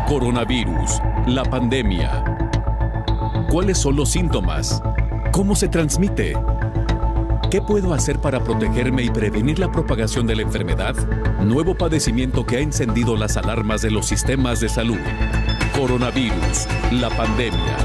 Coronavirus, la pandemia. ¿Cuáles son los síntomas? ¿Cómo se transmite? ¿Qué puedo hacer para protegerme y prevenir la propagación de la enfermedad? Nuevo padecimiento que ha encendido las alarmas de los sistemas de salud. Coronavirus, la pandemia.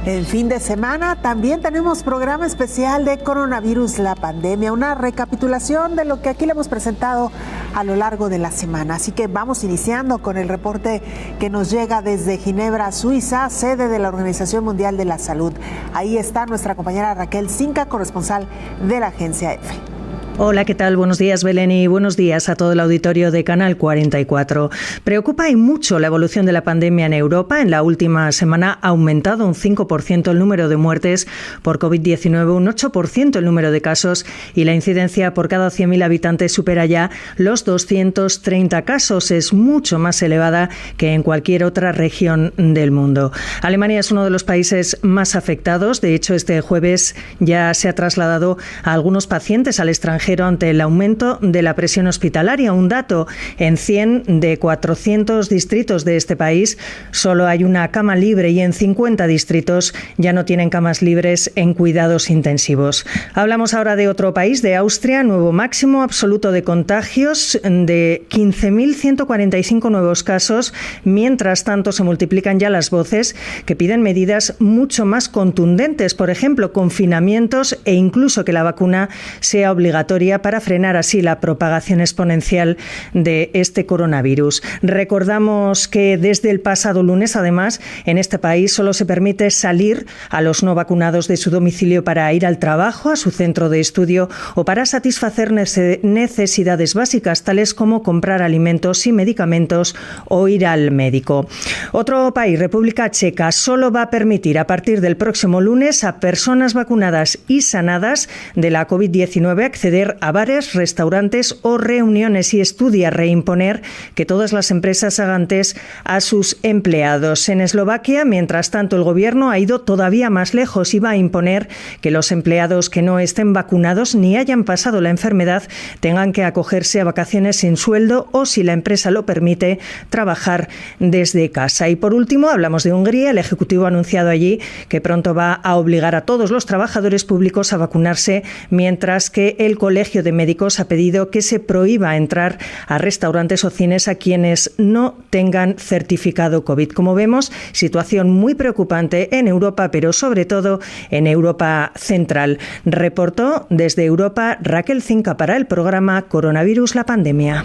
El fin de semana también tenemos programa especial de Coronavirus, la pandemia, una recapitulación de lo que aquí le hemos presentado a lo largo de la semana. Así que vamos iniciando con el reporte que nos llega desde Ginebra, Suiza, sede de la Organización Mundial de la Salud. Ahí está nuestra compañera Raquel Cinca, corresponsal de la agencia EFE. Hola, ¿qué tal? Buenos días, Belén, y buenos días a todo el auditorio de Canal 44. Preocupa y mucho la evolución de la pandemia en Europa. En la última semana ha aumentado un 5% el número de muertes por COVID-19, un 8% el número de casos y la incidencia por cada 100.000 habitantes supera ya los 230 casos. Es mucho más elevada que en cualquier otra región del mundo. Alemania es uno de los países más afectados. De hecho, este jueves ya se ha trasladado a algunos pacientes al extranjero ante el aumento de la presión hospitalaria. Un dato: en 100 de 400 distritos de este país solo hay una cama libre y en 50 distritos ya no tienen camas libres en cuidados intensivos. Hablamos ahora de otro país, de Austria, nuevo máximo absoluto de contagios de 15.145 nuevos casos. Mientras tanto, se multiplican ya las voces que piden medidas mucho más contundentes, por ejemplo, confinamientos e incluso que la vacuna sea obligatoria para frenar así la propagación exponencial de este coronavirus. Recordamos que desde el pasado lunes, además, en este país solo se permite salir a los no vacunados de su domicilio para ir al trabajo, a su centro de estudio o para satisfacer necesidades básicas, tales como comprar alimentos y medicamentos o ir al médico. Otro país, República Checa, solo va a permitir a partir del próximo lunes a personas vacunadas y sanadas de la COVID-19 acceder a bares, restaurantes o reuniones y estudia reimponer que todas las empresas hagan test a sus empleados. En Eslovaquia, mientras tanto, el gobierno ha ido todavía más lejos y va a imponer que los empleados que no estén vacunados ni hayan pasado la enfermedad tengan que acogerse a vacaciones sin sueldo o, si la empresa lo permite, trabajar desde casa. Y por último, hablamos de Hungría. El Ejecutivo ha anunciado allí que pronto va a obligar a todos los trabajadores públicos a vacunarse, mientras que el Colegio de Médicos ha pedido que se prohíba entrar a restaurantes o cines a quienes no tengan certificado COVID. Como vemos, situación muy preocupante en Europa, pero sobre todo en Europa Central. Reportó desde Europa Raquel Cinca para el programa Coronavirus, la pandemia.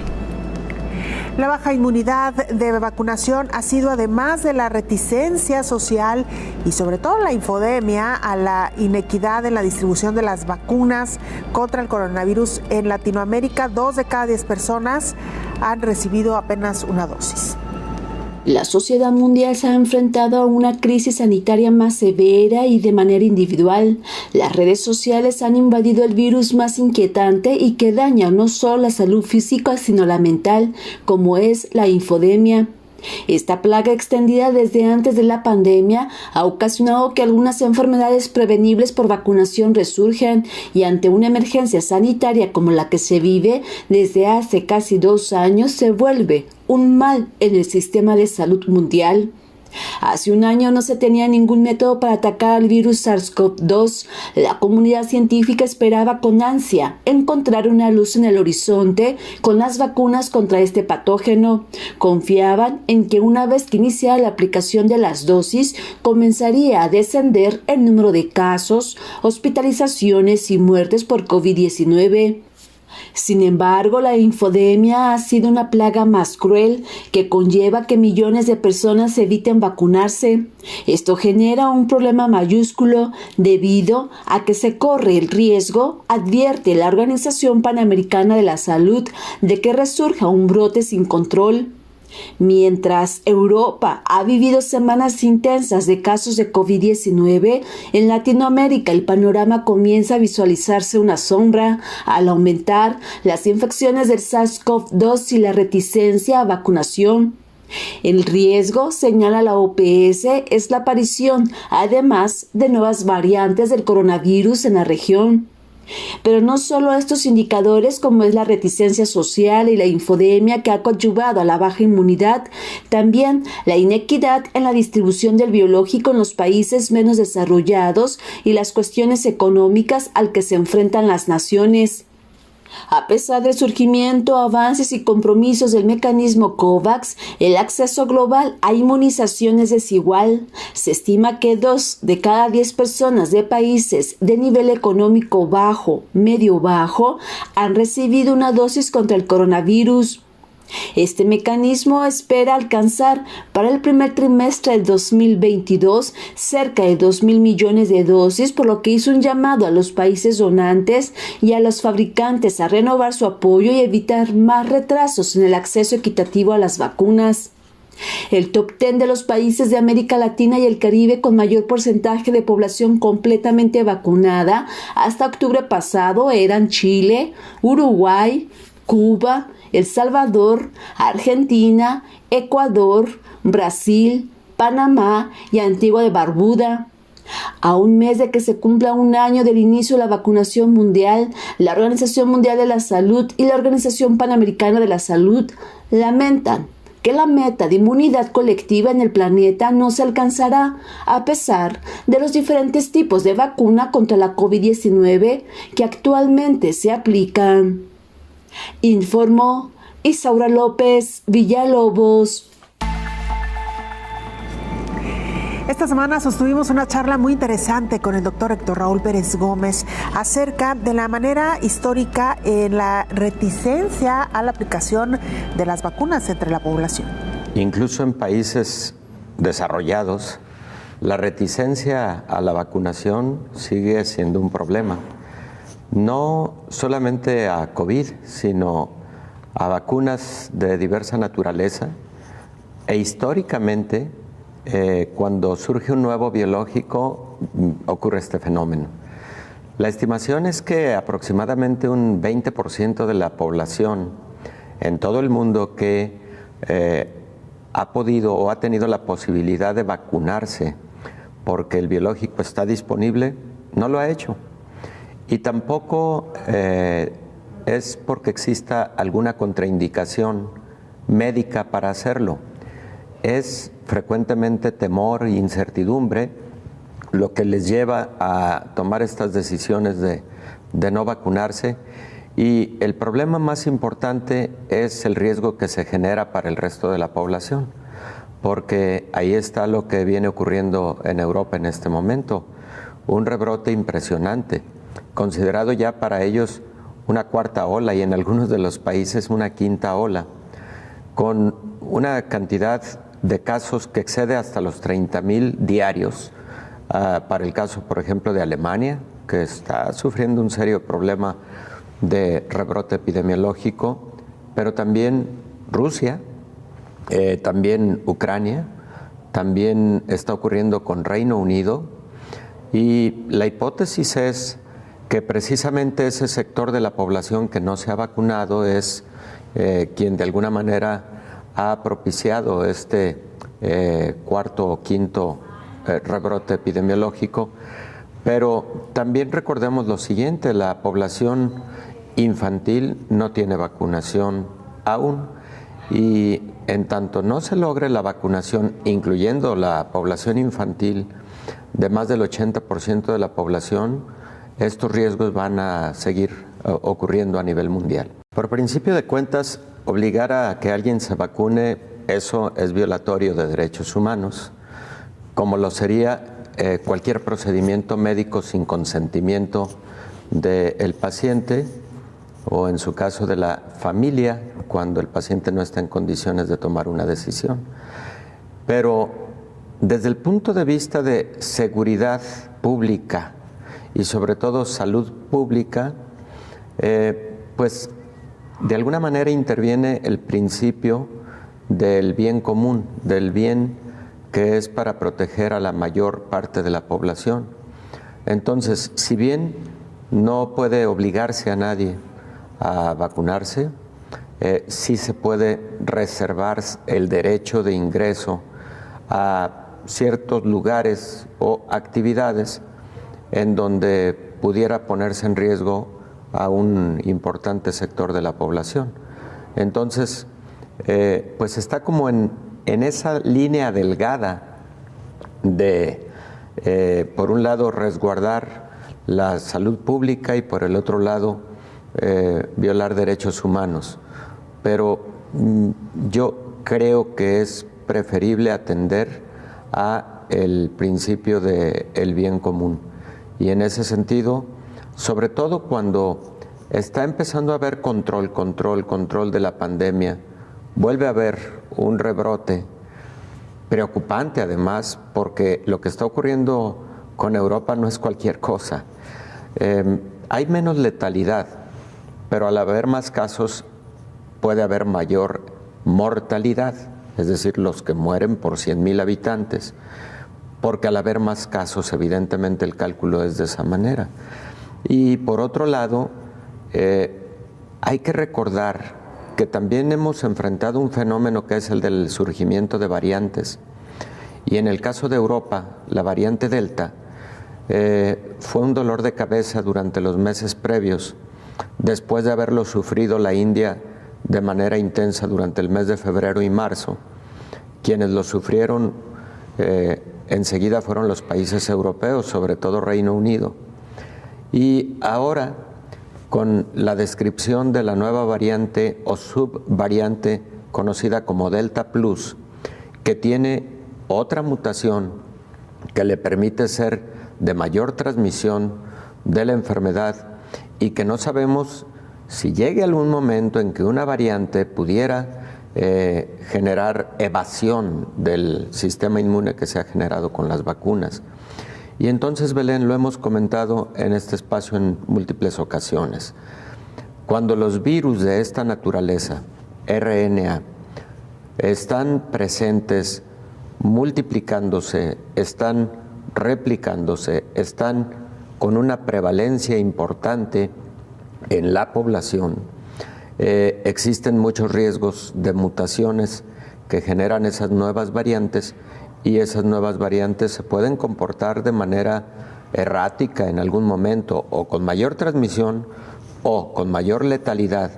La baja inmunidad de vacunación ha sido, además de la reticencia social y sobre todo la infodemia a la inequidad en la distribución de las vacunas contra el coronavirus en Latinoamérica. 2 de cada 10 personas han recibido apenas una dosis. La sociedad mundial se ha enfrentado a una crisis sanitaria más severa y de manera individual. Las redes sociales han invadido el virus más inquietante y que daña no solo la salud física sino la mental, como es la infodemia. Esta plaga, extendida desde antes de la pandemia, ha ocasionado que algunas enfermedades prevenibles por vacunación resurjan, y ante una emergencia sanitaria como la que se vive desde hace casi 2 años, se vuelve un mal en el sistema de salud mundial. Hace un año no se tenía ningún método para atacar al virus SARS-CoV-2. La comunidad científica esperaba con ansia encontrar una luz en el horizonte con las vacunas contra este patógeno. Confiaban en que una vez que iniciara la aplicación de las dosis, comenzaría a descender el número de casos, hospitalizaciones y muertes por COVID-19. Sin embargo, la infodemia ha sido una plaga más cruel que conlleva que millones de personas eviten vacunarse. Esto genera un problema mayúsculo debido a que se corre el riesgo, advierte la Organización Panamericana de la Salud, de que resurja un brote sin control. Mientras Europa ha vivido semanas intensas de casos de COVID-19, en Latinoamérica el panorama comienza a visualizarse una sombra al aumentar las infecciones del SARS-CoV-2 y la reticencia a vacunación. El riesgo, señala la OPS, es la aparición, además, de nuevas variantes del coronavirus en la región. Pero no solo estos indicadores, como es la reticencia social y la infodemia que ha coadyuvado a la baja inmunidad, también la inequidad en la distribución del biológico en los países menos desarrollados y las cuestiones económicas al que se enfrentan las naciones. A pesar del surgimiento, avances y compromisos del mecanismo COVAX, el acceso global a inmunización es desigual. Se estima que 2 de cada 10 personas de países de nivel económico bajo, medio bajo, han recibido una dosis contra el coronavirus. Este mecanismo espera alcanzar para el primer trimestre del 2022 cerca de 2.000 millones de dosis, por lo que hizo un llamado a los países donantes y a los fabricantes a renovar su apoyo y evitar más retrasos en el acceso equitativo a las vacunas. El top 10 de los países de América Latina y el Caribe con mayor porcentaje de población completamente vacunada hasta octubre pasado eran Chile, Uruguay, Cuba, El Salvador, Argentina, Ecuador, Brasil, Panamá y Antigua de Barbuda. A un mes de que se cumpla un año del inicio de la vacunación mundial, la Organización Mundial de la Salud y la Organización Panamericana de la Salud lamentan que la meta de inmunidad colectiva en el planeta no se alcanzará a pesar de los diferentes tipos de vacuna contra la COVID-19 que actualmente se aplican. Informó Isaura López Villalobos. Esta semana sostuvimos una charla muy interesante con el doctor Héctor Raúl Pérez Gómez acerca de la manera histórica en la reticencia a la aplicación de las vacunas entre la población. Incluso en países desarrollados, la reticencia a la vacunación sigue siendo un problema. No solamente a COVID, sino a vacunas de diversa naturaleza. E históricamente, cuando surge un nuevo biológico, ocurre este fenómeno. La estimación es que aproximadamente un 20% de la población en todo el mundo que ha podido o ha tenido la posibilidad de vacunarse porque el biológico está disponible, no lo ha hecho. Y tampoco es porque exista alguna contraindicación médica para hacerlo. Es frecuentemente temor e incertidumbre lo que les lleva a tomar estas decisiones de no vacunarse. Y el problema más importante es el riesgo que se genera para el resto de la población, porque ahí está lo que viene ocurriendo en Europa en este momento, un rebrote impresionante, considerado ya para ellos una cuarta ola y en algunos de los países una quinta ola, con una cantidad de casos que excede hasta los 30,000 diarios, para el caso, por ejemplo, de Alemania, que está sufriendo un serio problema de rebrote epidemiológico, pero también Rusia, también Ucrania, también está ocurriendo con Reino Unido, y la hipótesis es que precisamente ese sector de la población que no se ha vacunado es quien de alguna manera ha propiciado este cuarto o quinto rebrote epidemiológico. Pero también recordemos lo siguiente, la población infantil no tiene vacunación aún, y en tanto no se logre la vacunación, incluyendo la población infantil de más del 80% de la población, estos riesgos van a seguir ocurriendo a nivel mundial. Por principio de cuentas, obligar a que alguien se vacune, eso es violatorio de derechos humanos, como lo sería cualquier procedimiento médico sin consentimiento del paciente o, en su caso, de la familia, cuando el paciente no está en condiciones de tomar una decisión. Pero desde el punto de vista de seguridad pública y sobre todo salud pública, pues de alguna manera interviene el principio del bien común, del bien que es para proteger a la mayor parte de la población. Entonces, si bien no puede obligarse a nadie a vacunarse, sí se puede reservar el derecho de ingreso a ciertos lugares o actividades en donde pudiera ponerse en riesgo a un importante sector de la población. Entonces, pues está como en esa línea delgada de, por un lado, resguardar la salud pública y por el otro lado, violar derechos humanos. Pero yo creo que es preferible atender a el principio del bien común. Y en ese sentido, sobre todo cuando está empezando a haber control de la pandemia, vuelve a haber un rebrote preocupante además, porque lo que está ocurriendo con Europa no es cualquier cosa. Hay menos letalidad, pero al haber más casos puede haber mayor mortalidad, es decir, los que mueren por 100,000 habitantes, porque al haber más casos, evidentemente el cálculo es de esa manera. Y por otro lado, hay que recordar que también hemos enfrentado un fenómeno que es el del surgimiento de variantes. Y en el caso de Europa, la variante Delta fue un dolor de cabeza durante los meses previos, después de haberlo sufrido la India de manera intensa durante el mes de febrero y marzo. Quienes lo sufrieron enseguida fueron los países europeos, sobre todo Reino Unido. Y ahora, con la descripción de la nueva variante o subvariante conocida como Delta Plus, que tiene otra mutación que le permite ser de mayor transmisión de la enfermedad y que no sabemos si llegue algún momento en que una variante pudiera generar evasión del sistema inmune que se ha generado con las vacunas. Y entonces, Belén, lo hemos comentado en este espacio en múltiples ocasiones. Cuando los virus de esta naturaleza, RNA, están presentes, multiplicándose, están replicándose, están con una prevalencia importante en la población, existen muchos riesgos de mutaciones que generan esas nuevas variantes, y esas nuevas variantes se pueden comportar de manera errática en algún momento, o con mayor transmisión, o con mayor letalidad,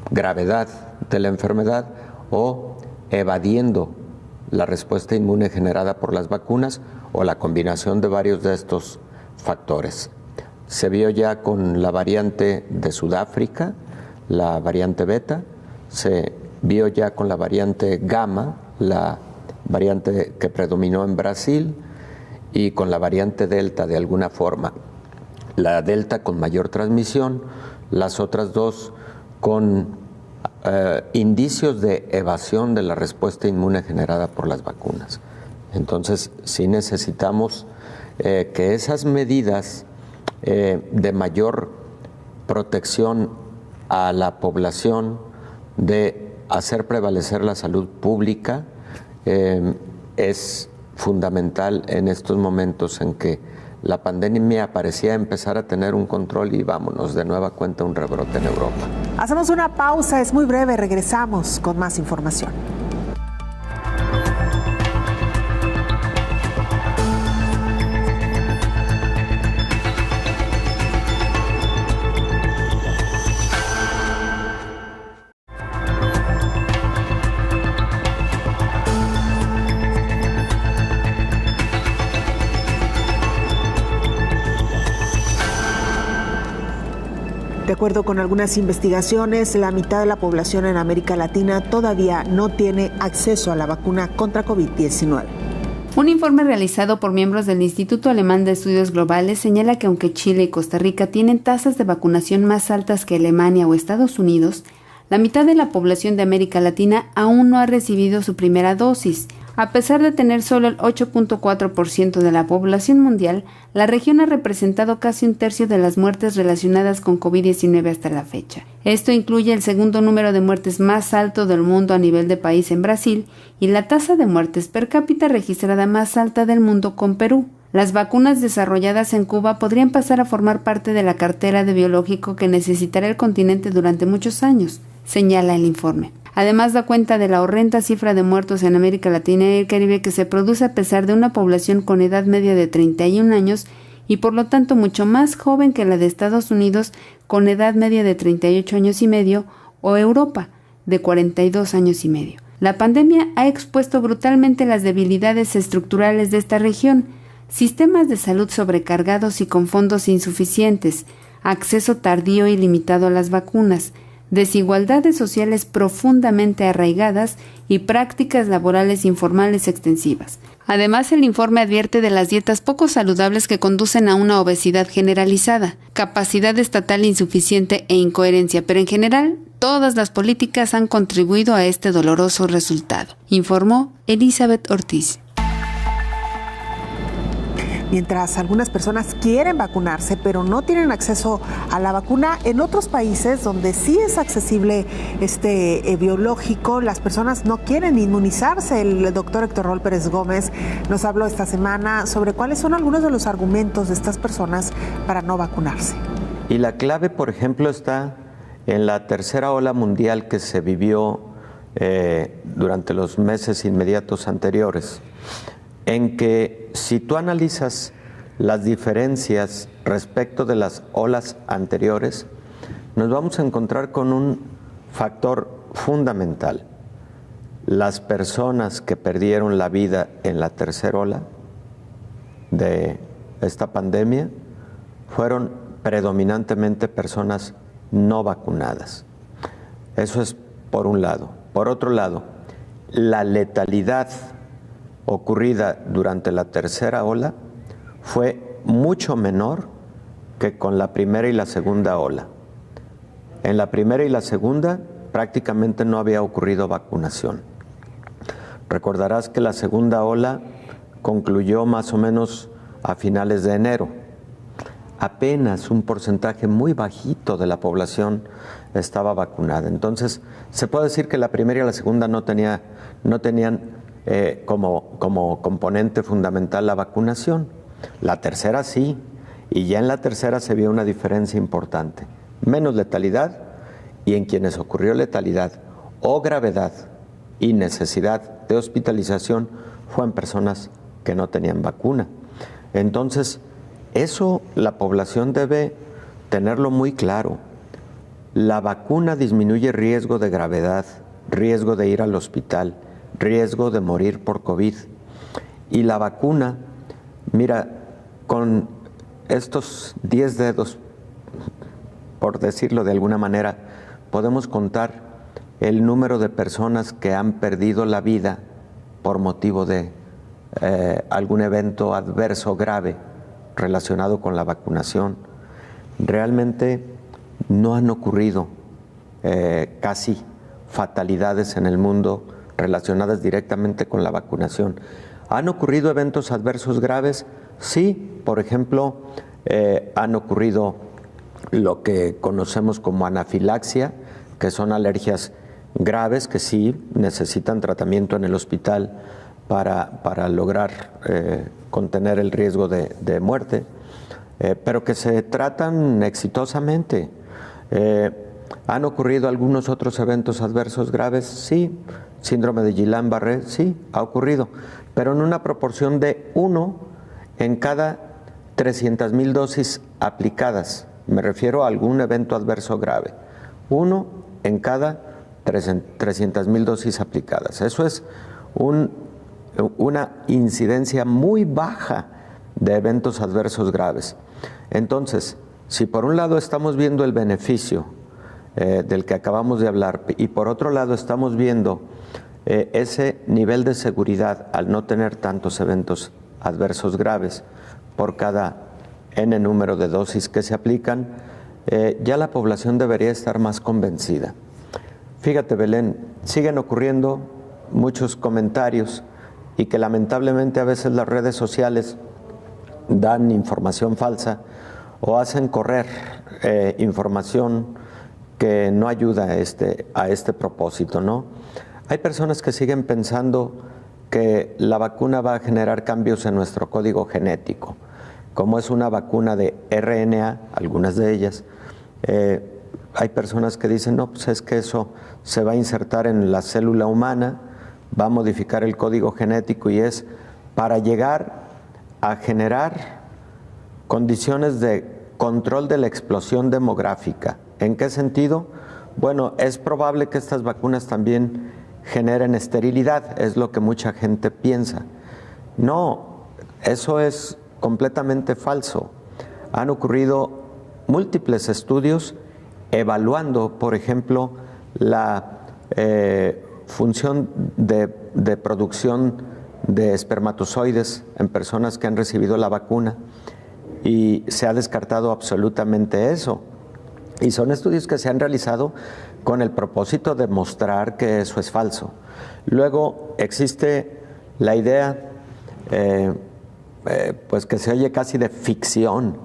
gravedad de la enfermedad, o evadiendo la respuesta inmune generada por las vacunas, o la combinación de varios de estos factores. Se vio ya con la variante de Sudáfrica, la variante beta, se vio ya con la variante gamma, la variante que predominó en Brasil, y con la variante delta de alguna forma. La delta con mayor transmisión, las otras dos con indicios de evasión de la respuesta inmune generada por las vacunas. Entonces, sí necesitamos que esas medidas de mayor protección a la población, de hacer prevalecer la salud pública, es fundamental en estos momentos en que la pandemia parecía empezar a tener un control y vámonos de nueva cuenta un rebrote en Europa. Hacemos una pausa, es muy breve, regresamos con más información. De acuerdo con algunas investigaciones, la mitad de la población en América Latina todavía no tiene acceso a la vacuna contra COVID-19. Un informe realizado por miembros del Instituto Alemán de Estudios Globales señala que aunque Chile y Costa Rica tienen tasas de vacunación más altas que Alemania o Estados Unidos, la mitad de la población de América Latina aún no ha recibido su primera dosis. A pesar de tener solo el 8.4% de la población mundial, la región ha representado casi un tercio de las muertes relacionadas con COVID-19 hasta la fecha. Esto incluye el segundo número de muertes más alto del mundo a nivel de país en Brasil y la tasa de muertes per cápita registrada más alta del mundo con Perú. Las vacunas desarrolladas en Cuba podrían pasar a formar parte de la cartera de biológico que necesitará el continente durante muchos años, señala el informe. Además, da cuenta de la horrenda cifra de muertos en América Latina y el Caribe que se produce a pesar de una población con edad media de 31 años y por lo tanto mucho más joven que la de Estados Unidos, con edad media de 38 años y medio, o Europa, de 42 años y medio. La pandemia ha expuesto brutalmente las debilidades estructurales de esta región: sistemas de salud sobrecargados y con fondos insuficientes, acceso tardío y limitado a las vacunas, desigualdades sociales profundamente arraigadas y prácticas laborales informales extensivas. Además, el informe advierte de las dietas poco saludables que conducen a una obesidad generalizada, capacidad estatal insuficiente e incoherencia, pero en general, todas las políticas han contribuido a este doloroso resultado, informó Elizabeth Ortiz. Mientras algunas personas quieren vacunarse, pero no tienen acceso a la vacuna, en otros países donde sí es accesible este biológico, las personas no quieren inmunizarse. El doctor Héctor Roll Pérez Gómez nos habló esta semana sobre cuáles son algunos de los argumentos de estas personas para no vacunarse. Y la clave, por ejemplo, está en la tercera ola mundial que se vivió durante los meses inmediatos anteriores, en que si tú analizas las diferencias respecto de las olas anteriores, nos vamos a encontrar con un factor fundamental. Las personas que perdieron la vida en la tercera ola de esta pandemia fueron predominantemente personas no vacunadas. Eso es por un lado. Por otro lado, la letalidad ocurrida durante la tercera ola fue mucho menor que con la primera y la segunda ola. En la primera y la segunda prácticamente no había ocurrido vacunación. Recordarás que la segunda ola concluyó más o menos a finales de enero. Apenas un porcentaje muy bajito de la población estaba vacunada. Entonces, se puede decir que la primera y la segunda no tenían como componente fundamental la vacunación. La tercera sí, y ya en la tercera se vio una diferencia importante. Menos letalidad, y en quienes ocurrió letalidad o gravedad y necesidad de hospitalización fue en personas que no tenían vacuna. Entonces, eso la población debe tenerlo muy claro. La vacuna disminuye riesgo de gravedad, riesgo de ir al hospital, riesgo de morir por COVID. Y la vacuna, mira, con estos 10 dedos, por decirlo de alguna manera, podemos contar el número de personas que han perdido la vida por motivo de algún evento adverso grave relacionado con la vacunación. Realmente no han ocurrido casi fatalidades en el mundo relacionadas directamente con la vacunación. ¿Han ocurrido eventos adversos graves? Sí, por ejemplo, han ocurrido lo que conocemos como anafilaxia, que son alergias graves que sí necesitan tratamiento en el hospital para lograr contener el riesgo de muerte, pero que se tratan exitosamente. ¿Han ocurrido algunos otros eventos adversos graves? Sí. Síndrome de Guillain-Barré, sí, ha ocurrido, pero en una proporción de 1 en cada 300,000 dosis aplicadas. Me refiero a algún evento adverso grave. 1 en cada 300,000 dosis aplicadas. Eso es una incidencia muy baja de eventos adversos graves. Entonces, si por un lado estamos viendo el beneficio del que acabamos de hablar y por otro lado estamos viendo ese nivel de seguridad al no tener tantos eventos adversos graves por cada N número de dosis que se aplican, ya la población debería estar más convencida. Fíjate, Belén, siguen ocurriendo muchos comentarios y que lamentablemente a veces las redes sociales dan información falsa o hacen correr información que no ayuda a este propósito, ¿no? Hay personas que siguen pensando que la vacuna va a generar cambios en nuestro código genético. Como es una vacuna de RNA, algunas de ellas, hay personas que dicen, no, pues es que eso se va a insertar en la célula humana, va a modificar el código genético y es para llegar a generar condiciones de control de la explosión demográfica. ¿En qué sentido? Bueno, es probable que estas vacunas también generen esterilidad, es lo que mucha gente piensa. No, eso es completamente falso. Han ocurrido múltiples estudios evaluando, por ejemplo, la función de producción de espermatozoides en personas que han recibido la vacuna, y se ha descartado absolutamente eso. Y son estudios que se han realizado con el propósito de mostrar que eso es falso. Luego existe la idea, pues que se oye casi de ficción,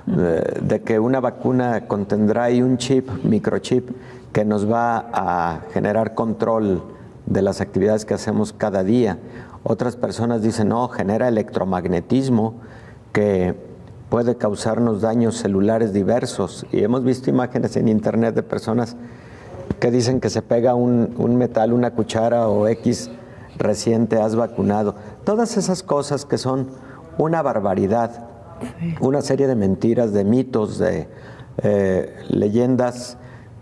de que una vacuna contendrá ahí un chip, microchip, que nos va a generar control de las actividades que hacemos cada día. Otras personas dicen, no, genera electromagnetismo que puede causarnos daños celulares diversos. Y hemos visto imágenes en internet de personas que dicen que se pega un metal, una cuchara o X reciente, has vacunado. Todas esas cosas que son una barbaridad, una serie de mentiras, de mitos, de leyendas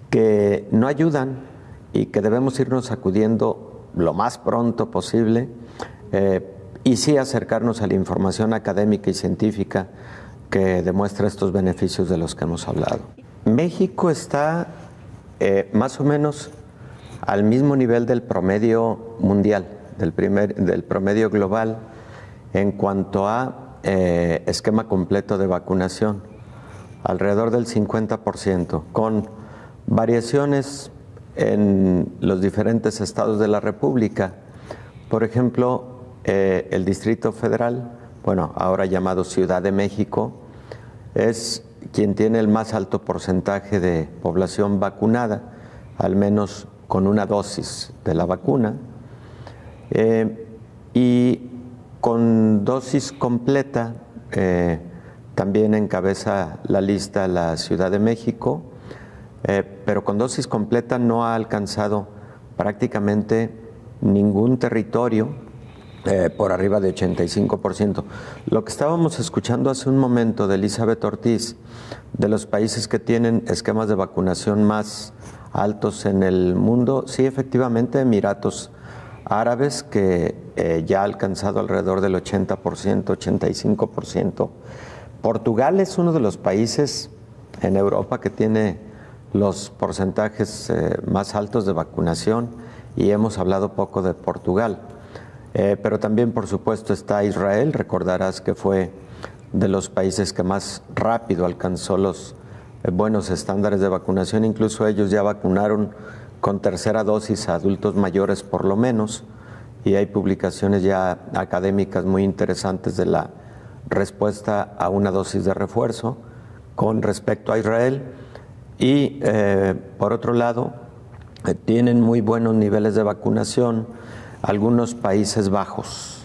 que no ayudan y que debemos irnos sacudiendo lo más pronto posible, y sí acercarnos a la información académica y científica que demuestra estos beneficios de los que hemos hablado. México está más o menos al mismo nivel del promedio mundial, del promedio global en cuanto a esquema completo de vacunación, alrededor del 50%, con variaciones en los diferentes estados de la República. Por ejemplo, el Distrito Federal, bueno, ahora llamado Ciudad de México, es quien tiene el más alto porcentaje de población vacunada, al menos con una dosis de la vacuna, y con dosis completa también encabeza la lista la Ciudad de México, pero con dosis completa no ha alcanzado prácticamente ningún territorio por arriba de 85%. Lo que estábamos escuchando hace un momento de Elizabeth Ortiz, de los países que tienen esquemas de vacunación más altos en el mundo, sí, efectivamente, Emiratos Árabes, que ya ha alcanzado alrededor del 80%, 85%. Portugal es uno de los países en Europa que tiene los porcentajes más altos de vacunación, y hemos hablado poco de Portugal. Pero también, por supuesto, está Israel. Recordarás que fue de los países que más rápido alcanzó los buenos estándares de vacunación. Incluso ellos ya vacunaron con tercera dosis a adultos mayores por lo menos, y hay publicaciones ya académicas muy interesantes de la respuesta a una dosis de refuerzo con respecto a Israel. Y por otro lado, tienen muy buenos niveles de vacunación algunos Países Bajos.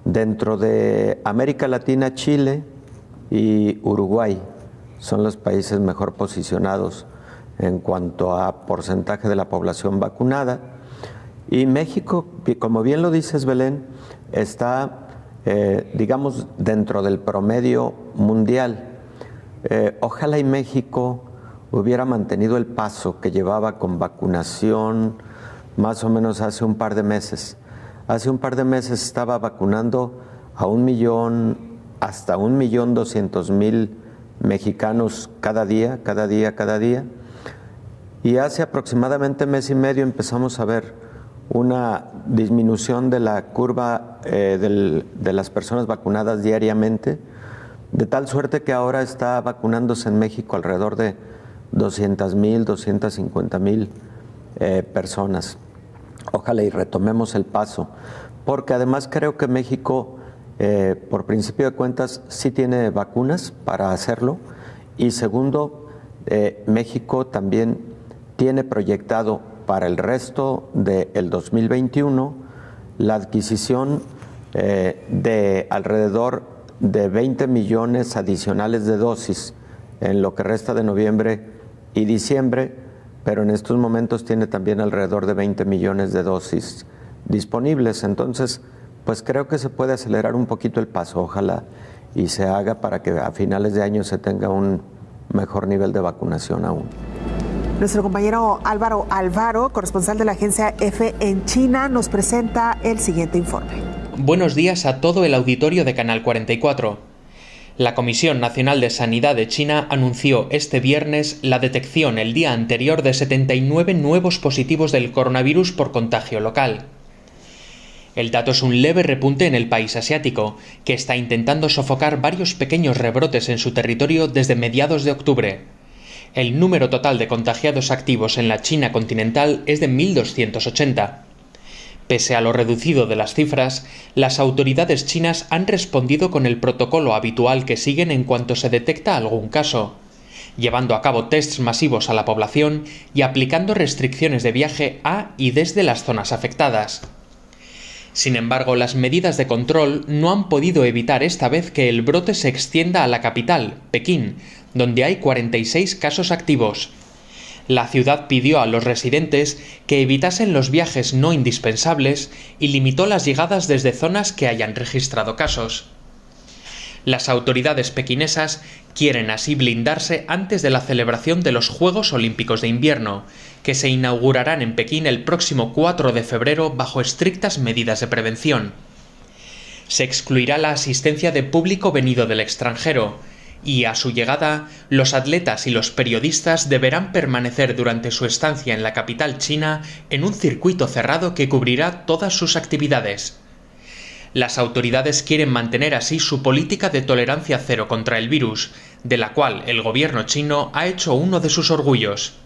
Dentro de América Latina, Chile y Uruguay son los países mejor posicionados en cuanto a porcentaje de la población vacunada. Y México, como bien lo dices, Belén, está, digamos, dentro del promedio mundial. Ojalá y México hubiera mantenido el paso que llevaba con vacunación más o menos hace un par de meses. Hace un par de meses estaba vacunando a 1 millón, hasta 1.200.000 mexicanos cada día. Y hace aproximadamente mes y medio empezamos a ver una disminución de la curva de las personas vacunadas diariamente, de tal suerte que ahora está vacunándose en México alrededor de 200.000, 250.000 personas. Ojalá y retomemos el paso, porque además creo que México, por principio de cuentas, sí tiene vacunas para hacerlo, y segundo, México también tiene proyectado para el resto del 2021 la adquisición de alrededor de 20 millones adicionales de dosis en lo que resta de noviembre y diciembre, pero en estos momentos tiene también alrededor de 20 millones de dosis disponibles. Entonces, pues creo que se puede acelerar un poquito el paso, ojalá y se haga para que a finales de año se tenga un mejor nivel de vacunación aún. Nuestro compañero Álvaro Alvaro, corresponsal de la agencia EFE en China, nos presenta el siguiente informe. Buenos días a todo el auditorio de Canal 44. La Comisión Nacional de Sanidad de China anunció este viernes la detección el día anterior de 79 nuevos positivos del coronavirus por contagio local. El dato es un leve repunte en el país asiático, que está intentando sofocar varios pequeños rebrotes en su territorio desde mediados de octubre. El número total de contagiados activos en la China continental es de 1.280. Pese a lo reducido de las cifras, las autoridades chinas han respondido con el protocolo habitual que siguen en cuanto se detecta algún caso, llevando a cabo tests masivos a la población y aplicando restricciones de viaje a y desde las zonas afectadas. Sin embargo, las medidas de control no han podido evitar esta vez que el brote se extienda a la capital, Pekín, donde hay 46 casos activos. La ciudad pidió a los residentes que evitasen los viajes no indispensables y limitó las llegadas desde zonas que hayan registrado casos. Las autoridades pequinesas quieren así blindarse antes de la celebración de los Juegos Olímpicos de Invierno, que se inaugurarán en Pekín el próximo 4 de febrero bajo estrictas medidas de prevención. Se excluirá la asistencia de público venido del extranjero, y a su llegada, los atletas y los periodistas deberán permanecer durante su estancia en la capital china en un circuito cerrado que cubrirá todas sus actividades. Las autoridades quieren mantener así su política de tolerancia cero contra el virus, de la cual el gobierno chino ha hecho uno de sus orgullos.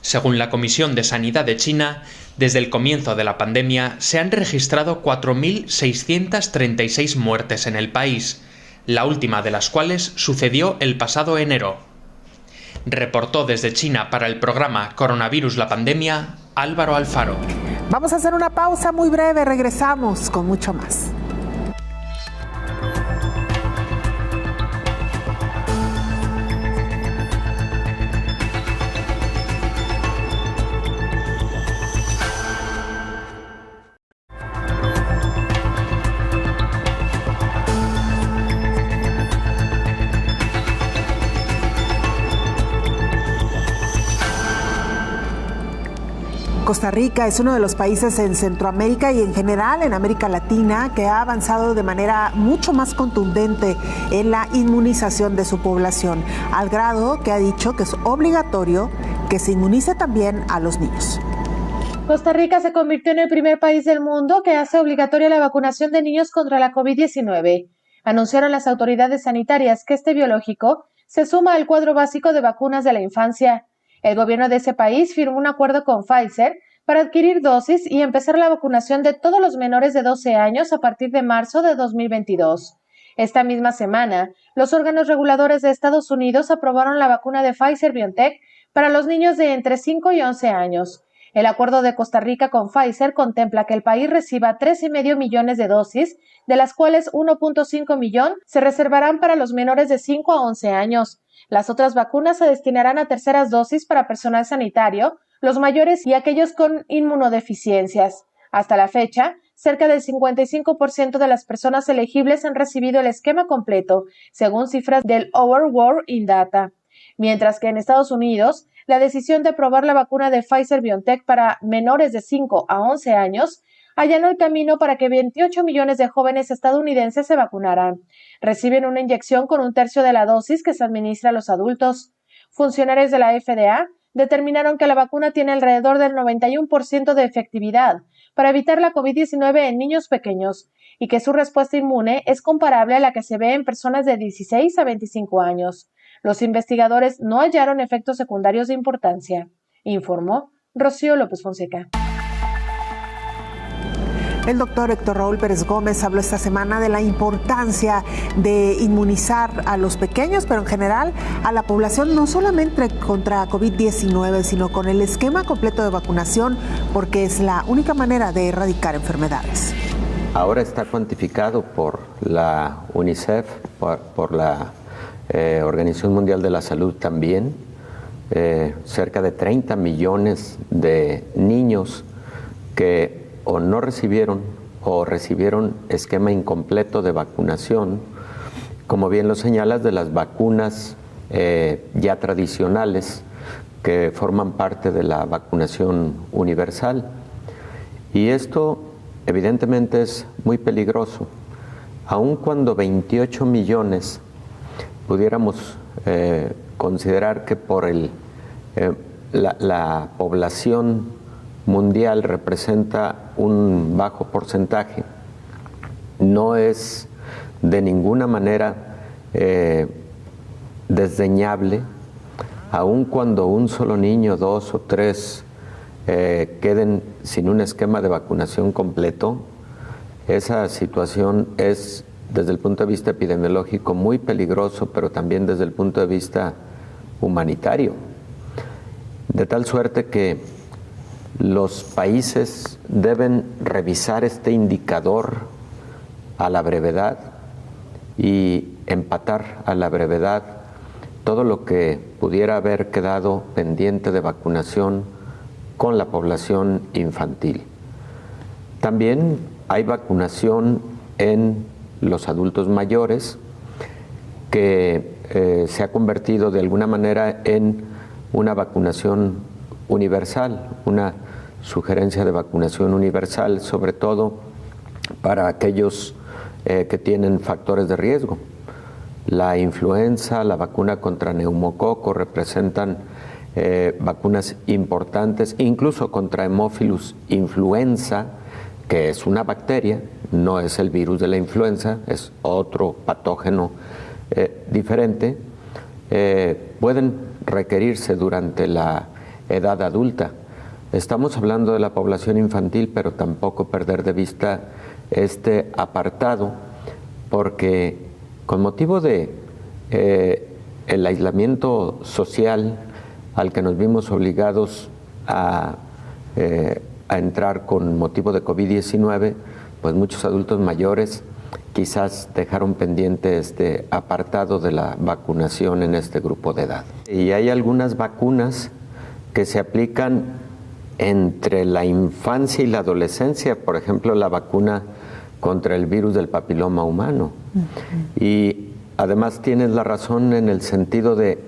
Según la Comisión de Sanidad de China, desde el comienzo de la pandemia se han registrado 4.636 muertes en el país, la última de las cuales sucedió el pasado enero. Reportó desde China para el programa Coronavirus la Pandemia, Álvaro Alfaro. Vamos a hacer una pausa muy breve, regresamos con mucho más. Costa Rica es uno de los países en Centroamérica y en general en América Latina que ha avanzado de manera mucho más contundente en la inmunización de su población, al grado que ha dicho que es obligatorio que se inmunice también a los niños. Costa Rica se convirtió en el primer país del mundo que hace obligatoria la vacunación de niños contra la COVID-19. Anunciaron las autoridades sanitarias que este biológico se suma al cuadro básico de vacunas de la infancia. El gobierno de ese país firmó un acuerdo con Pfizer para adquirir dosis y empezar la vacunación de todos los menores de 12 años a partir de marzo de 2022. Esta misma semana, los órganos reguladores de Estados Unidos aprobaron la vacuna de Pfizer-BioNTech para los niños de entre 5 y 11 años. El acuerdo de Costa Rica con Pfizer contempla que el país reciba 3,5 millones de dosis, de las cuales 1,5 millón se reservarán para los menores de 5 a 11 años. Las otras vacunas se destinarán a terceras dosis para personal sanitario, los mayores y aquellos con inmunodeficiencias. Hasta la fecha, cerca del 55% de las personas elegibles han recibido el esquema completo, según cifras del Our World in Data. Mientras que en Estados Unidos, la decisión de aprobar la vacuna de Pfizer-BioNTech para menores de 5 a 11 años allanó el camino para que 28 millones de jóvenes estadounidenses se vacunaran. Reciben una inyección con 1/3 de la dosis que se administra a los adultos. Funcionarios de la FDA determinaron que la vacuna tiene alrededor del 91% de efectividad para evitar la COVID-19 en niños pequeños y que su respuesta inmune es comparable a la que se ve en personas de 16 a 25 años. Los investigadores no hallaron efectos secundarios de importancia, informó Rocío López Fonseca. El doctor Héctor Raúl Pérez Gómez habló esta semana de la importancia de inmunizar a los pequeños, pero en general a la población, no solamente contra COVID-19, sino con el esquema completo de vacunación, porque es la única manera de erradicar enfermedades. Ahora está cuantificado por la UNICEF, por la Organización Mundial de la Salud también, cerca de 30 millones de niños que o no recibieron o recibieron esquema incompleto de vacunación como bien lo señalas, de las vacunas ya tradicionales que forman parte de la vacunación universal. Y esto evidentemente es muy peligroso. Aun cuando 28 millones pudiéramos considerar que por la población mundial representa un bajo porcentaje, no es de ninguna manera desdeñable, aun cuando un solo niño, 2 o 3 queden sin un esquema de vacunación completo. Esa situación es, desde el punto de vista epidemiológico, muy peligroso, pero también desde el punto de vista humanitario. De tal suerte que los países deben revisar este indicador a la brevedad y empatar a la brevedad todo lo que pudiera haber quedado pendiente de vacunación con la población infantil. También hay vacunación en los adultos mayores que se ha convertido de alguna manera en una vacunación universal, una sugerencia de vacunación universal, sobre todo para aquellos que tienen factores de riesgo. La influenza, la vacuna contra neumococo representan vacunas importantes, incluso contra Haemophilus influenza, que es una bacteria, no es el virus de la influenza, es otro patógeno diferente, pueden requerirse durante la edad adulta. Estamos hablando de la población infantil, pero tampoco perder de vista este apartado, porque con motivo de el aislamiento social al que nos vimos obligados a entrar con motivo de COVID-19, pues muchos adultos mayores quizás dejaron pendiente este apartado de la vacunación en este grupo de edad. Y hay algunas vacunas que se aplican entre la infancia y la adolescencia, por ejemplo, la vacuna contra el virus del papiloma humano. Y además tienes la razón en el sentido de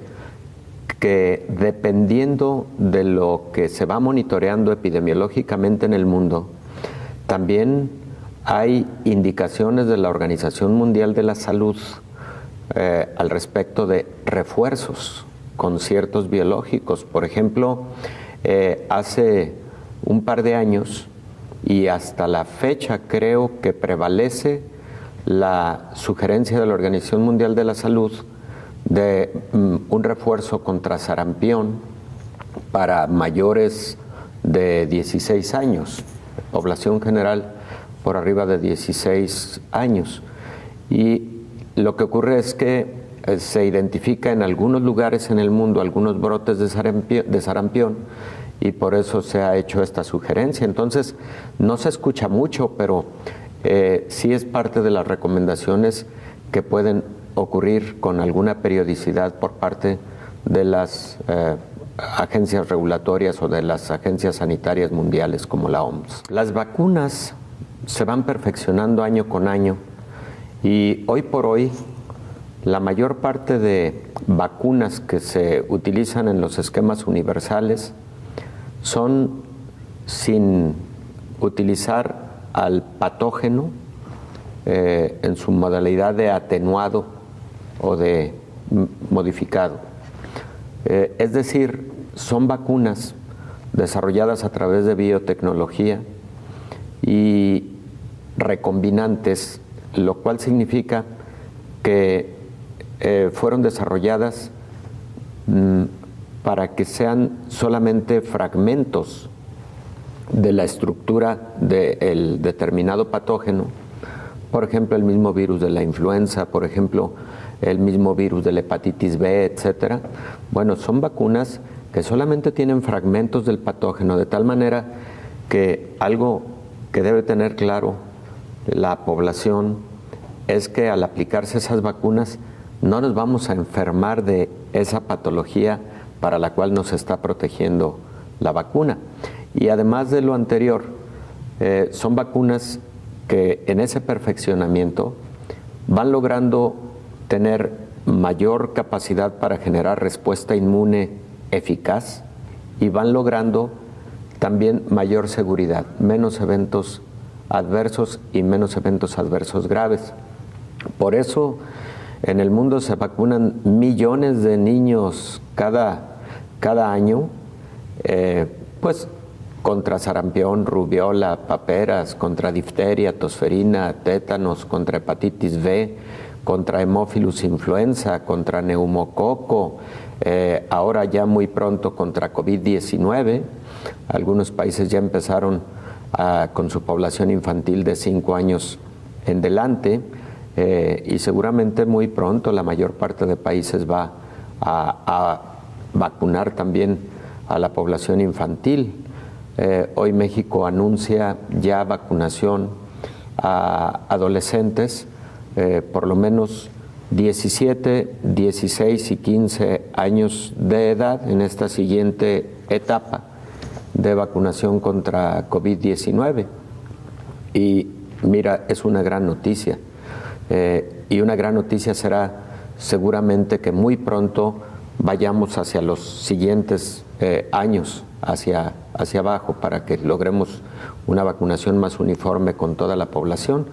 que dependiendo de lo que se va monitoreando epidemiológicamente en el mundo, también hay indicaciones de la Organización Mundial de la Salud al respecto de refuerzos con ciertos biológicos. Por ejemplo, hace un par de años y hasta la fecha creo que prevalece la sugerencia de la Organización Mundial de la Salud de un refuerzo contra sarampión para mayores de 16 años, población general por arriba de 16 años. Y lo que ocurre es que se identifica en algunos lugares en el mundo algunos brotes de sarampión y por eso se ha hecho esta sugerencia. Entonces, no se escucha mucho, pero sí es parte de las recomendaciones que pueden ocurrir con alguna periodicidad por parte de las agencias regulatorias o de las agencias sanitarias mundiales como la OMS. Las vacunas se van perfeccionando año con año y hoy por hoy la mayor parte de vacunas que se utilizan en los esquemas universales son sin utilizar al patógeno en su modalidad de atenuado o de modificado. Es decir, son vacunas desarrolladas a través de biotecnología y recombinantes, lo cual significa que fueron desarrolladas para que sean solamente fragmentos de la estructura del determinado patógeno, por ejemplo, el mismo virus de la influenza, por ejemplo, el mismo virus de la hepatitis B, etcétera. Bueno, son vacunas que solamente tienen fragmentos del patógeno, de tal manera que algo que debe tener claro la población es que al aplicarse esas vacunas no nos vamos a enfermar de esa patología para la cual nos está protegiendo la vacuna. Y además de lo anterior, son vacunas que en ese perfeccionamiento van logrando tener mayor capacidad para generar respuesta inmune eficaz y van logrando también mayor seguridad, menos eventos adversos y menos eventos adversos graves. Por eso en el mundo se vacunan millones de niños cada año, pues contra sarampión, rubiola, paperas, contra difteria, tosferina, tétanos, contra hepatitis B, contra hemófilus influenza, contra neumococo, ahora ya muy pronto contra COVID-19. Algunos países ya empezaron con su población infantil de 5 años en delante, y seguramente muy pronto la mayor parte de países va a vacunar también a la población infantil. Hoy México anuncia ya vacunación a adolescentes, por lo menos 17, 16 y 15 años de edad en esta siguiente etapa de vacunación contra COVID-19. Y mira, es una gran noticia. Y una gran noticia será seguramente que muy pronto vayamos hacia los siguientes años, hacia abajo, para que logremos una vacunación más uniforme con toda la población.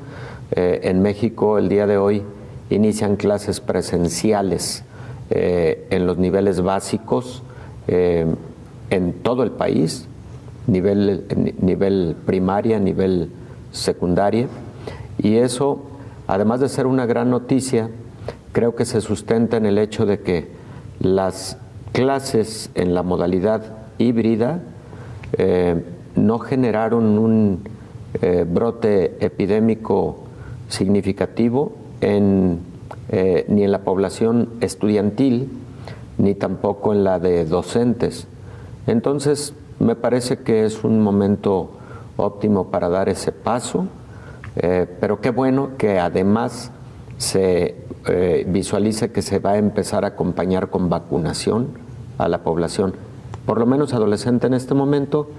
En México el día de hoy inician clases presenciales en los niveles básicos en todo el país, nivel primaria, nivel secundaria, y eso, además de ser una gran noticia, creo que se sustenta en el hecho de que las clases en la modalidad híbrida no generaron un brote epidémico significativo ni en la población estudiantil, ni tampoco en la de docentes. Entonces, me parece que es un momento óptimo para dar ese paso, pero qué bueno que además se visualice que se va a empezar a acompañar con vacunación a la población, por lo menos adolescente en este momento,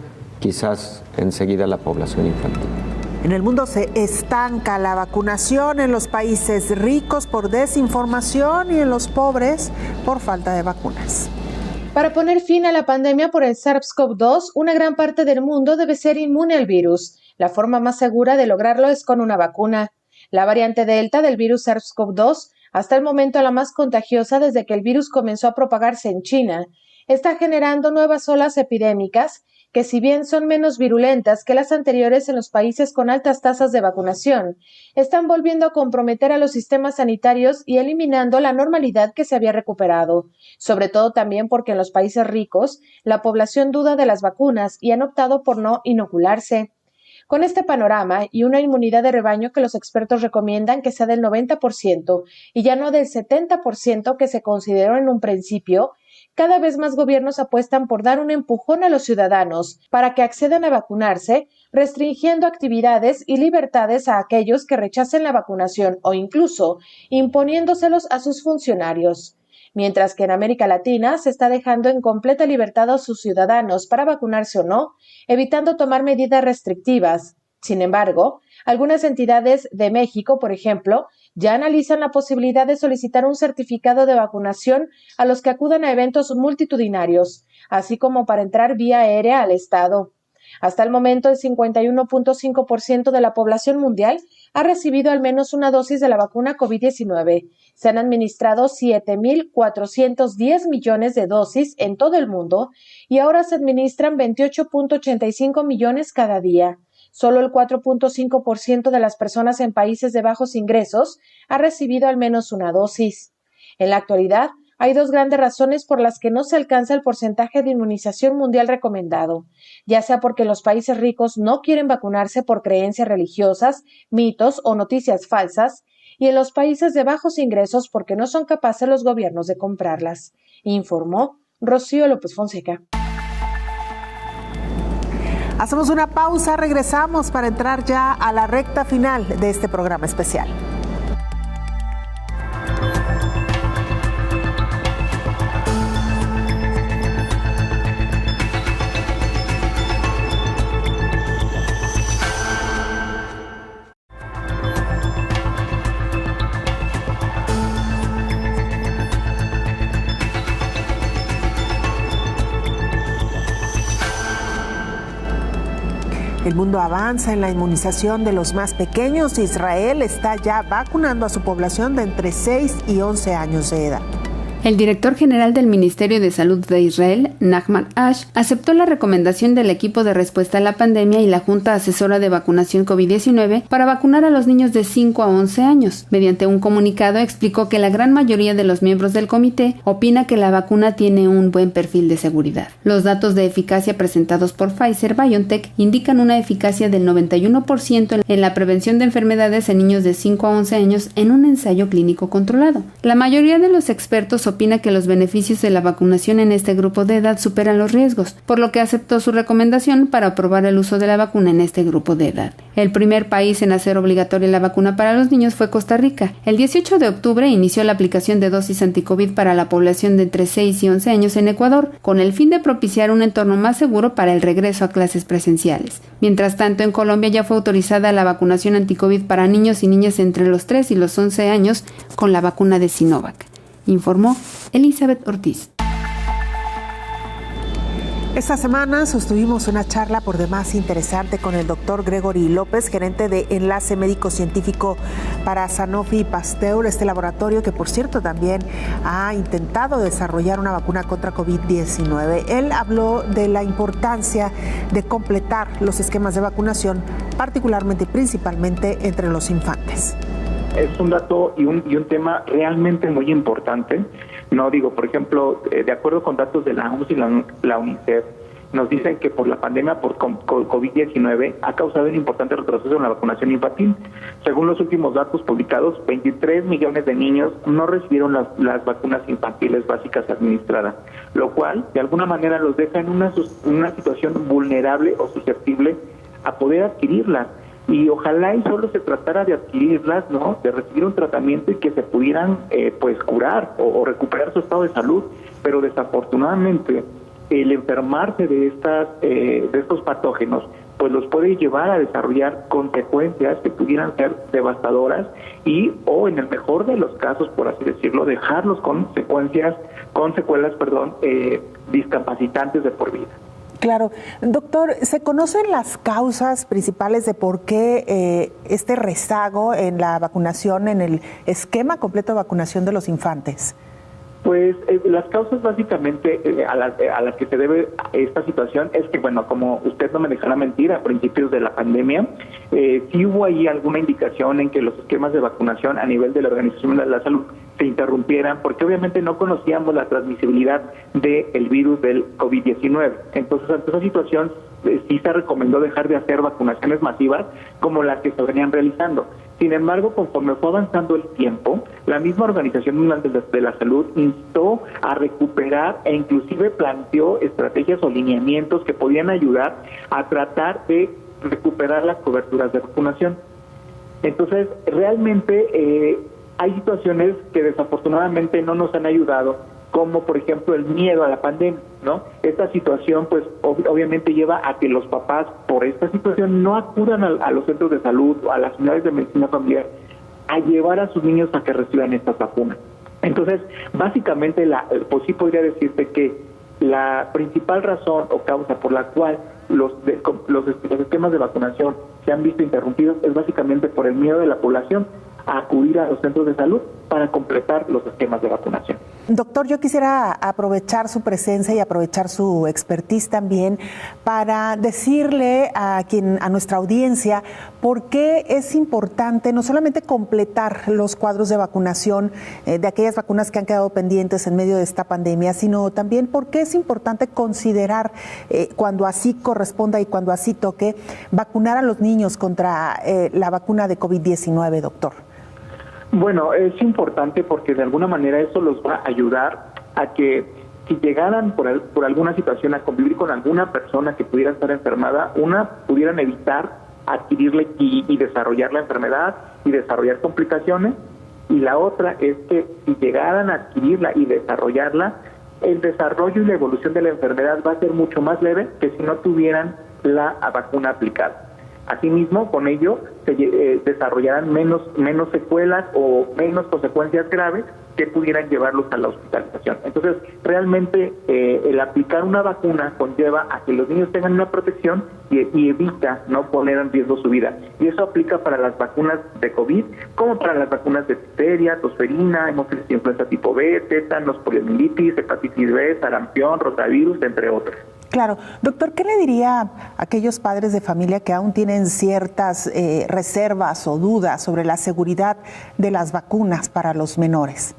quizás enseguida la población infantil. En el mundo se estanca la vacunación, en los países ricos por desinformación y en los pobres por falta de vacunas. Para poner fin a la pandemia por el SARS-CoV-2, una gran parte del mundo debe ser inmune al virus. La forma más segura de lograrlo es con una vacuna. La variante Delta del virus SARS-CoV-2, hasta el momento la más contagiosa desde que el virus comenzó a propagarse en China, está generando nuevas olas epidémicas que, si bien son menos virulentas que las anteriores en los países con altas tasas de vacunación, están volviendo a comprometer a los sistemas sanitarios y eliminando la normalidad que se había recuperado, sobre todo también porque en los países ricos la población duda de las vacunas y han optado por no inocularse. Con este panorama y una inmunidad de rebaño que los expertos recomiendan que sea del 90% y ya no del 70% que se consideró en un principio, cada vez más gobiernos apuestan por dar un empujón a los ciudadanos para que accedan a vacunarse, restringiendo actividades y libertades a aquellos que rechacen la vacunación o incluso imponiéndoselos a sus funcionarios. Mientras que en América Latina se está dejando en completa libertad a sus ciudadanos para vacunarse o no, evitando tomar medidas restrictivas. Sin embargo, algunas entidades de México, por ejemplo, ya analizan la posibilidad de solicitar un certificado de vacunación a los que acudan a eventos multitudinarios, así como para entrar vía aérea al estado. Hasta el momento, el 51.5% de la población mundial ha recibido al menos una dosis de la vacuna COVID-19. Se han administrado 7.410 millones de dosis en todo el mundo y ahora se administran 28.85 millones cada día. Solo el 4.5% de las personas en países de bajos ingresos ha recibido al menos una dosis. En la actualidad, hay dos grandes razones por las que no se alcanza el porcentaje de inmunización mundial recomendado, ya sea porque los países ricos no quieren vacunarse por creencias religiosas, mitos o noticias falsas, y en los países de bajos ingresos porque no son capaces los gobiernos de comprarlas, informó Rocío López Fonseca. Hacemos una pausa, regresamos para entrar ya a la recta final de este programa especial. El mundo avanza en la inmunización de los más pequeños. Israel está ya vacunando a su población de entre 6 y 11 años de edad. El director general del Ministerio de Salud de Israel, Nachman Ash, aceptó la recomendación del equipo de respuesta a la pandemia y la Junta Asesora de Vacunación COVID-19 para vacunar a los niños de 5 a 11 años. Mediante un comunicado explicó que la gran mayoría de los miembros del comité opina que la vacuna tiene un buen perfil de seguridad. Los datos de eficacia presentados por Pfizer-BioNTech indican una eficacia del 91% en la prevención de enfermedades en niños de 5 a 11 años en un ensayo clínico controlado. La mayoría de los expertos opina que los beneficios de la vacunación en este grupo de edad superan los riesgos, por lo que aceptó su recomendación para aprobar el uso de la vacuna en este grupo de edad. El primer país en hacer obligatoria la vacuna para los niños fue Costa Rica. El 18 de octubre inició la aplicación de dosis anticovid para la población de entre 6 y 11 años en Ecuador, con el fin de propiciar un entorno más seguro para el regreso a clases presenciales. Mientras tanto, en Colombia ya fue autorizada la vacunación anticovid para niños y niñas entre los 3 y los 11 años con la vacuna de Sinovac, informó Elizabeth Ortiz. Esta semana sostuvimos una charla por demás interesante con el doctor Gregory López, gerente de Enlace Médico Científico para Sanofi Pasteur, este laboratorio que, por cierto, también ha intentado desarrollar una vacuna contra COVID-19. Él habló de la importancia de completar los esquemas de vacunación, particularmente y principalmente entre los infantes. Es un dato y un tema realmente muy importante. No digo, por ejemplo, de acuerdo con datos de la OMS y la UNICEF, nos dicen que por la pandemia por COVID-19 ha causado un importante retroceso en la vacunación infantil. Según los últimos datos publicados, 23 millones de niños no recibieron las vacunas infantiles básicas administradas, lo cual de alguna manera los deja en una situación vulnerable o susceptible a poder adquirirlas. Y ojalá y solo se tratara de adquirirlas, ¿no? De recibir un tratamiento y que se pudieran curar o recuperar su estado de salud, pero desafortunadamente el enfermarse de estos patógenos pues los puede llevar a desarrollar consecuencias que pudieran ser devastadoras o en el mejor de los casos, por así decirlo, dejarlos con secuelas, discapacitantes de por vida. Claro. Doctor, ¿se conocen las causas principales de por qué este rezago en la vacunación, en el esquema completo de vacunación de los infantes? Pues las causas básicamente a las que se debe esta situación es que, bueno, como usted no me dejará mentir, a principios de la pandemia, sí hubo ahí alguna indicación en que los esquemas de vacunación a nivel de la Organización Mundial de la Salud se interrumpieran, porque obviamente no conocíamos la transmisibilidad del virus del COVID-19. Entonces, ante esa situación, sí se recomendó dejar de hacer vacunaciones masivas como las que se venían realizando. Sin embargo, conforme fue avanzando el tiempo, la misma Organización Mundial de la Salud instó a recuperar e inclusive planteó estrategias o lineamientos que podían ayudar a tratar de recuperar las coberturas de vacunación. Entonces, realmente hay situaciones que desafortunadamente no nos han ayudado, como por ejemplo el miedo a la pandemia, ¿no? Esta situación pues obviamente lleva a que los papás por esta situación no acudan a los centros de salud o a las unidades de medicina familiar a llevar a sus niños a que reciban estas vacunas. Entonces, básicamente pues sí podría decirte que la principal razón o causa por la cual los esquemas de vacunación se han visto interrumpidos es básicamente por el miedo de la población a acudir a los centros de salud para completar los esquemas de vacunación. Doctor, yo quisiera aprovechar su presencia y aprovechar su expertise también para decirle a nuestra audiencia por qué es importante no solamente completar los cuadros de vacunación de aquellas vacunas que han quedado pendientes en medio de esta pandemia, sino también por qué es importante considerar cuando así corresponda y cuando así toque vacunar a los niños contra la vacuna de COVID-19, doctor. Bueno, es importante porque de alguna manera eso los va a ayudar a que si llegaran por alguna situación a convivir con alguna persona que pudiera estar enfermada, pudieran evitar adquirirle y desarrollar la enfermedad y desarrollar complicaciones, y la otra es que si llegaran a adquirirla y desarrollarla, el desarrollo y la evolución de la enfermedad va a ser mucho más leve que si no tuvieran la vacuna aplicada. Asimismo, con ello se desarrollarán menos secuelas o menos consecuencias graves que pudieran llevarlos a la hospitalización. Entonces, realmente el aplicar una vacuna conlleva a que los niños tengan una protección y evita no poner en riesgo su vida. Y eso aplica para las vacunas de COVID, como para las vacunas de difteria, tosferina, hemófilis influenza tipo B, tétanos, poliomielitis, hepatitis B, sarampión, rotavirus, entre otros. Claro. Doctor, ¿qué le diría a aquellos padres de familia que aún tienen ciertas reservas o dudas sobre la seguridad de las vacunas para los menores?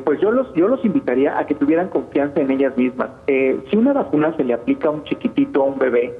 Pues yo los invitaría a que tuvieran confianza en ellas mismas. Si una vacuna se le aplica a un chiquitito, a un bebé,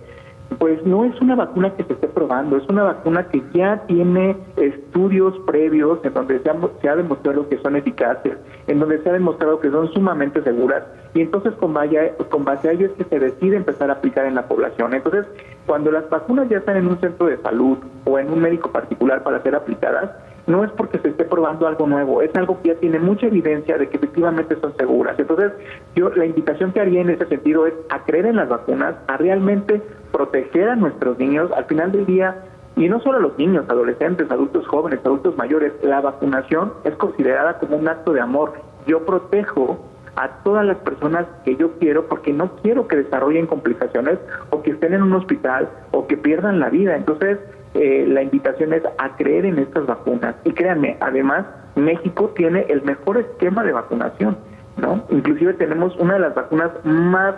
pues no es una vacuna que se esté probando, es una vacuna que ya tiene estudios previos en donde se ha demostrado que son eficaces, en donde se ha demostrado que son sumamente seguras, y entonces con base a ello es que se decide empezar a aplicar en la población. Entonces, cuando las vacunas ya están en un centro de salud o en un médico particular para ser aplicadas, no es porque se esté probando algo nuevo, es algo que ya tiene mucha evidencia de que efectivamente son seguras. Entonces, yo la invitación que haría en ese sentido es a creer en las vacunas, a realmente proteger a nuestros niños. Al final del día, y no solo a los niños, adolescentes, adultos jóvenes, adultos mayores, la vacunación es considerada como un acto de amor. Yo protejo a todas las personas que yo quiero porque no quiero que desarrollen complicaciones o que estén en un hospital o que pierdan la vida. Entonces, la invitación es a creer en estas vacunas. Y créanme, además, México tiene el mejor esquema de vacunación, ¿no? Inclusive tenemos una de las vacunas más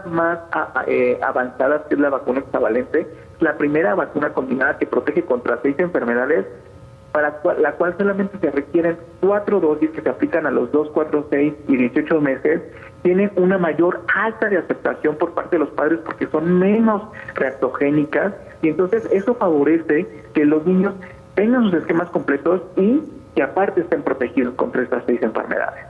avanzadas, que es la vacuna hexavalente, la primera vacuna combinada que protege contra 6 enfermedades, para la cual solamente se requieren 4 dosis que se aplican a los 2, 4, 6 y 18 meses. Tienen una mayor alta de aceptación por parte de los padres porque son menos reactogénicas, y entonces eso favorece que los niños tengan sus esquemas completos y que aparte estén protegidos contra estas 6 enfermedades.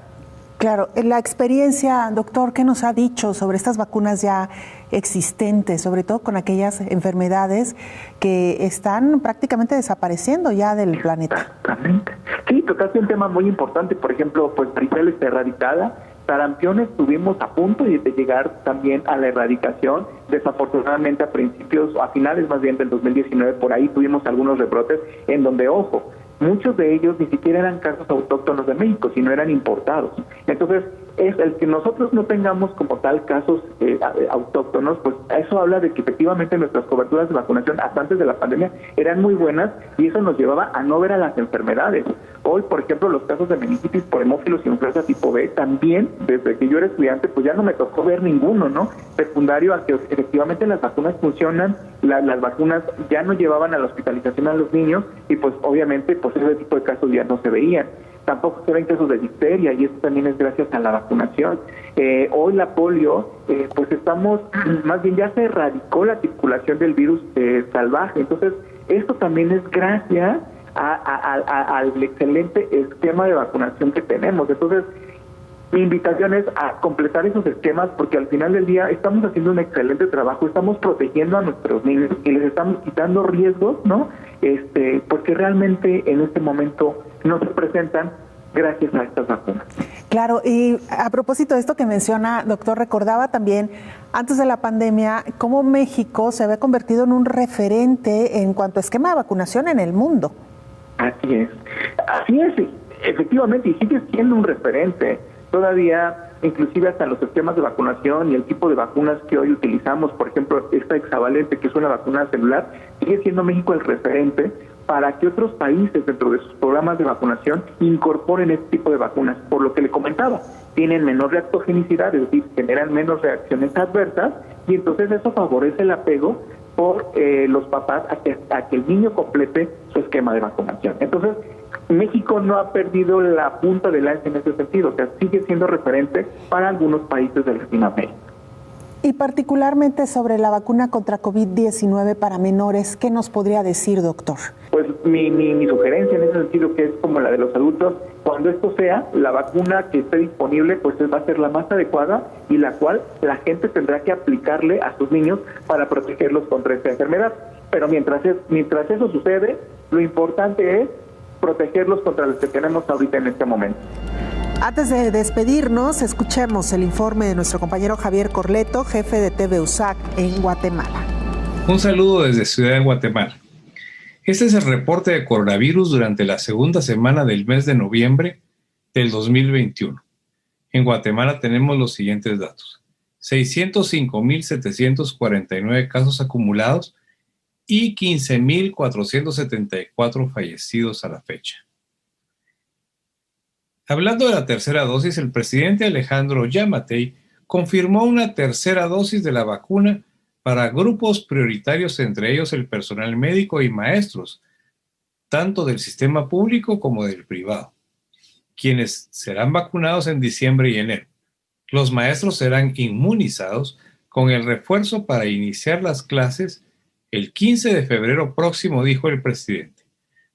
Claro, en la experiencia, doctor, ¿qué nos ha dicho sobre estas vacunas ya existentes, sobre todo con aquellas enfermedades que están prácticamente desapareciendo ya del planeta? Exactamente. Sí, tocaste un tema muy importante, por ejemplo, pues varicela está erradicada, sarampión estuvimos a punto de llegar también a la erradicación. Desafortunadamente a finales más bien del 2019, por ahí tuvimos algunos rebrotes en donde, ojo, muchos de ellos ni siquiera eran casos autóctonos de México, sino eran importados. Entonces, es el que nosotros no tengamos como tal casos autóctonos, pues eso habla de que efectivamente nuestras coberturas de vacunación hasta antes de la pandemia eran muy buenas, y eso nos llevaba a no ver a las enfermedades. Hoy, por ejemplo, los casos de meningitis por hemófilos influenza tipo B, también desde que yo era estudiante, pues ya no me tocó ver ninguno, ¿no? Secundario a que efectivamente las vacunas funcionan, las vacunas ya no llevaban a la hospitalización a los niños, y pues obviamente pues ese tipo de casos ya no se veían. Tampoco se ven casos de difteria, y esto también es gracias a la vacunación. Hoy la polio, pues estamos, más bien ya se erradicó la circulación del virus salvaje. Entonces, esto también es gracias al excelente esquema de vacunación que tenemos. Entonces, mi invitación es a completar esos esquemas, porque al final del día estamos haciendo un excelente trabajo, estamos protegiendo a nuestros niños y les estamos quitando riesgos, ¿no? Porque realmente en este momento no se presentan gracias a estas vacunas. Claro, y a propósito de esto que menciona, doctor, recordaba también antes de la pandemia cómo México se había convertido en un referente en cuanto a esquema de vacunación en el mundo. Así es, efectivamente, y sigue siendo un referente. Todavía, inclusive hasta los esquemas de vacunación y el tipo de vacunas que hoy utilizamos, por ejemplo, esta hexavalente, que es una vacuna celular, sigue siendo México el referente para que otros países dentro de sus programas de vacunación incorporen este tipo de vacunas. Por lo que le comentaba, tienen menor reactogenicidad, es decir, generan menos reacciones adversas, y entonces eso favorece el apego por los papás a que el niño complete su esquema de vacunación. Entonces, México no ha perdido la punta de lanza en ese sentido, o sea, sigue siendo referente para algunos países de Latinoamérica. Y particularmente sobre la vacuna contra COVID-19 para menores, ¿qué nos podría decir, doctor? Pues mi sugerencia en ese sentido, que es como la de los adultos, cuando esto sea, la vacuna que esté disponible, pues va a ser la más adecuada y la cual la gente tendrá que aplicarle a sus niños para protegerlos contra esta enfermedad. Pero mientras eso sucede, lo importante es protegerlos contra los que tenemos ahorita en este momento. Antes de despedirnos, escuchemos el informe de nuestro compañero Javier Corleto, jefe de TV USAC en Guatemala. Un saludo desde Ciudad de Guatemala. Este es el reporte de coronavirus durante la segunda semana del mes de noviembre del 2021. En Guatemala tenemos los siguientes datos: 605.749 casos acumulados y 15.474 fallecidos a la fecha. Hablando de la tercera dosis, el presidente Alejandro Yamatei confirmó una tercera dosis de la vacuna para grupos prioritarios, entre ellos el personal médico y maestros, tanto del sistema público como del privado, quienes serán vacunados en diciembre y enero. Los maestros serán inmunizados con el refuerzo para iniciar las clases el 15 de febrero próximo, dijo el presidente.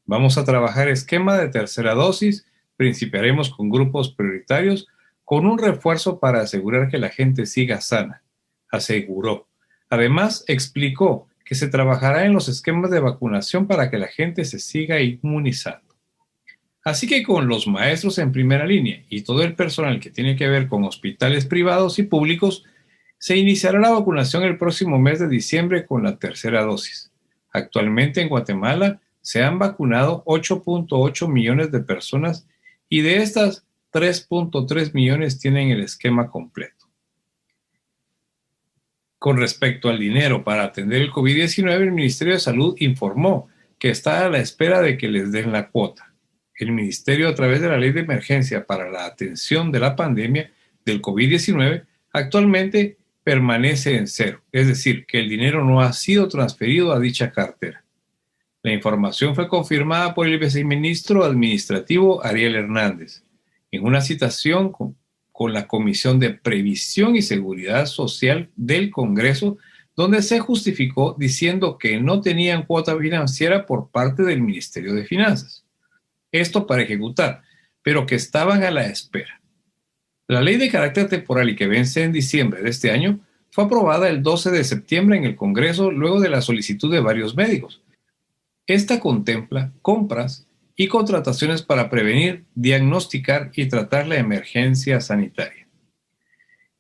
Vamos a trabajar esquema de tercera dosis, principiaremos con grupos prioritarios con un refuerzo para asegurar que la gente siga sana, aseguró. Además, explicó que se trabajará en los esquemas de vacunación para que la gente se siga inmunizando. Así que con los maestros en primera línea y todo el personal que tiene que ver con hospitales privados y públicos, se iniciará la vacunación el próximo mes de diciembre con la tercera dosis. Actualmente en Guatemala se han vacunado 8.8 millones de personas y de estas 3.3 millones tienen el esquema completo. Con respecto al dinero para atender el COVID-19, el Ministerio de Salud informó que está a la espera de que les den la cuota. El Ministerio, a través de la Ley de Emergencia para la Atención de la Pandemia del COVID-19, actualmente permanece en cero, es decir, que el dinero no ha sido transferido a dicha cartera. La información fue confirmada por el viceministro administrativo Ariel Hernández en una citación con la Comisión de Previsión y Seguridad Social del Congreso, donde se justificó diciendo que no tenían cuota financiera por parte del Ministerio de Finanzas. Esto para ejecutar, pero que estaban a la espera. La ley de carácter temporal y que vence en diciembre de este año fue aprobada el 12 de septiembre en el Congreso luego de la solicitud de varios médicos. Esta contempla compras y contrataciones para prevenir, diagnosticar y tratar la emergencia sanitaria.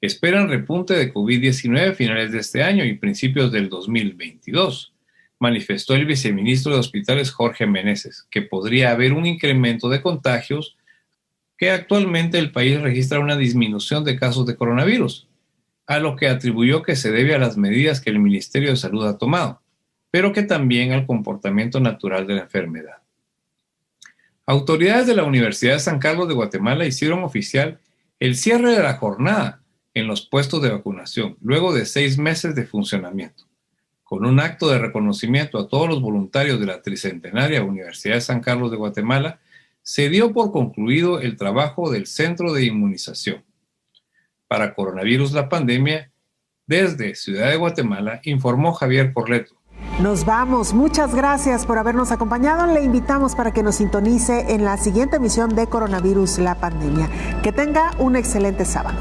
Esperan repunte de COVID-19 a finales de este año y principios del 2022, manifestó el viceministro de Hospitales Jorge Meneses, que podría haber un incremento de contagios, que actualmente el país registra una disminución de casos de coronavirus, a lo que atribuyó que se debe a las medidas que el Ministerio de Salud ha tomado, pero que también al comportamiento natural de la enfermedad. Autoridades de la Universidad de San Carlos de Guatemala hicieron oficial el cierre de la jornada en los puestos de vacunación, luego de 6 meses de funcionamiento. Con un acto de reconocimiento a todos los voluntarios de la tricentenaria Universidad de San Carlos de Guatemala, se dio por concluido el trabajo del Centro de Inmunización. Para Coronavirus la Pandemia, desde Ciudad de Guatemala, informó Javier Corleto. Nos vamos. Muchas gracias por habernos acompañado. Le invitamos para que nos sintonice en la siguiente emisión de Coronavirus la Pandemia. Que tenga un excelente sábado.